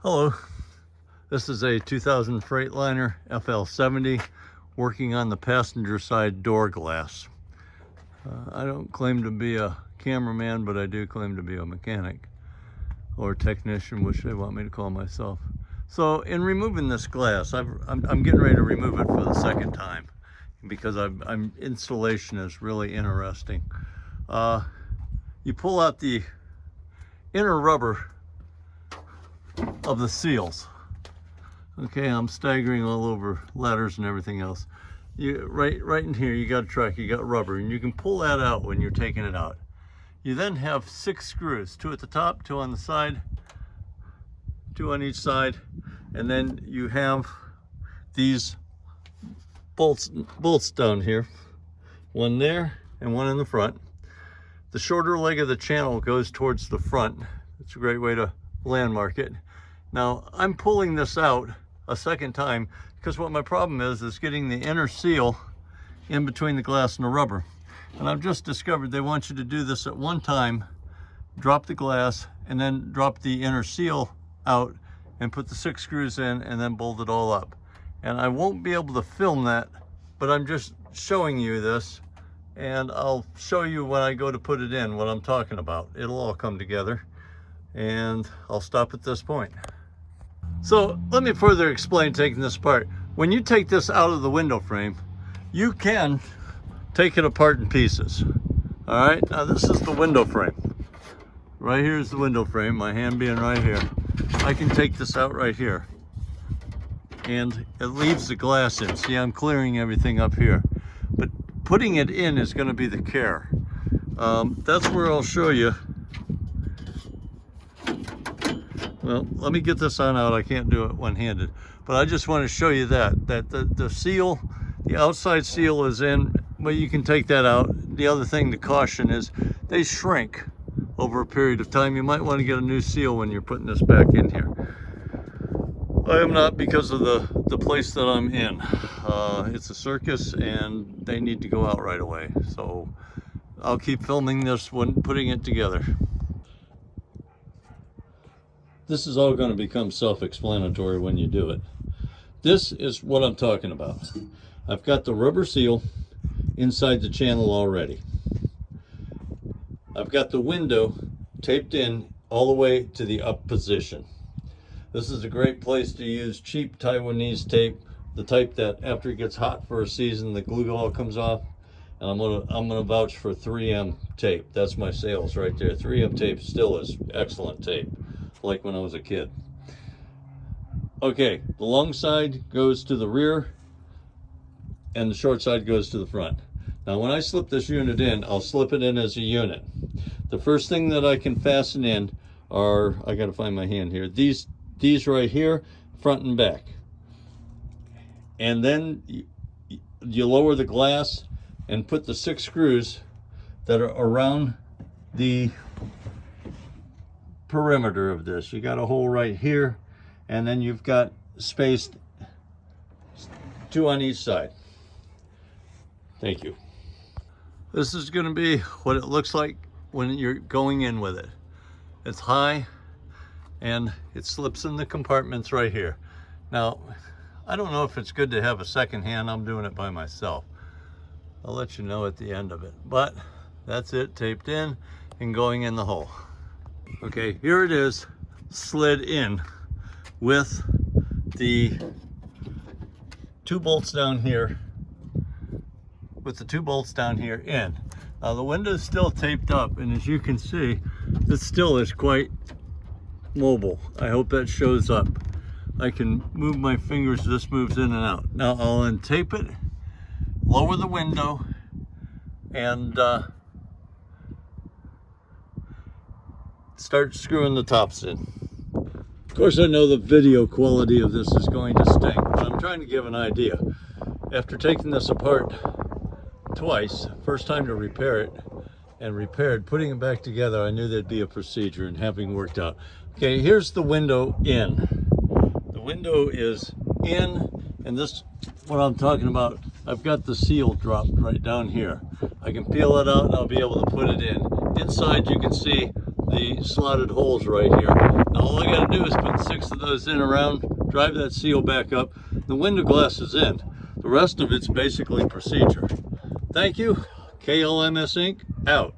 Hello, this is a 2000 Freightliner FL70 working on the passenger side door glass. I don't claim to be a cameraman, but I do claim to be a mechanic or technician, which they want me to call myself. So in removing this glass, I'm getting ready to remove it for the second time because installation is really interesting. You pull out the inner rubber of the seals. Okay, I'm staggering all over ladders and everything else. Right in here, you got a track, you got rubber, and you can pull that out when you're taking it out. You then have 6 screws, 2 at the top, 2 on the side, 2 on each side, and then you have these bolts down here, 1 there and 1 in the front. The shorter leg of the channel goes towards the front. It's a great way to landmark it. Now I'm pulling this out a second time because what my problem is getting the inner seal in between the glass and the rubber. And I've just discovered they want you to do this at one time, drop the glass, and then drop the inner seal out and put the 6 screws in and then bolt it all up. And I won't be able to film that, but I'm just showing you this, and I'll show you when I go to put it in what I'm talking about. It'll all come together, and I'll stop at this point. So let me further explain taking this apart. When you take this out of the window frame, you can take it apart in pieces. All right, now this is the window frame. Right here is the window frame, my hand being right here. I can take this out right here, and it leaves the glass in. See, I'm clearing everything up here. But putting it in is gonna be the care. That's where I'll show you. Well, let me get this on out. I can't do it one-handed, but I just want to show you that the seal, the outside seal is in, but you can take that out. The other thing to caution is they shrink over a period of time. You might want to get a new seal when you're putting this back in here. I am not, because of the place that I'm in. It's a circus and they need to go out right away. So I'll keep filming this when putting it together. This is all going to become self-explanatory when you do it. This is what I'm talking about. I've got the rubber seal inside the channel already. I've got the window taped in all the way to the up position. This is a great place to use cheap Taiwanese tape, the type that after it gets hot for a season, the glue all comes off. And I'm gonna vouch for 3M tape. That's my sales right there. 3M tape still is excellent tape, like when I was a kid. Okay, the long side goes to the rear and the short side goes to the front. Now when I slip this unit in, I'll slip it in as a unit. The first thing that I can fasten in are, I gotta find my hand here, these right here, front and back. And then you lower the glass and put the 6 screws that are around the perimeter of this. You got a hole right here, and then you've got spaced 2 on each side. Thank you. This is going to be what it looks like when you're going in with it. It's high and it slips in the compartments right here. Now, I don't know if it's good to have a second hand. I'm doing it by myself. I'll let you know at the end of it, but that's it, taped in and going in the hole. Okay, here it is, slid in with the 2 bolts down here, in. Now the window's still taped up, and as you can see, it still is quite mobile. I hope that shows up. I can move my fingers, this moves in and out. Now I'll untape it, lower the window, and start screwing the tops in. Of course, I know the video quality of this is going to stink, but I'm trying to give an idea. After taking this apart twice, first time to repair it and repaired, putting it back together, I knew there'd be a procedure and having worked out. Okay, here's the window in. The window is in, and this, what I'm talking about, I've got the seal dropped right down here. I can peel it out and I'll be able to put it in. Inside you can see the slotted holes right here. Now all I gotta do is put 6 six of those in around, drive that seal back up. The window glass is in. The rest of it's basically procedure. Thank you. KLMS Inc. out.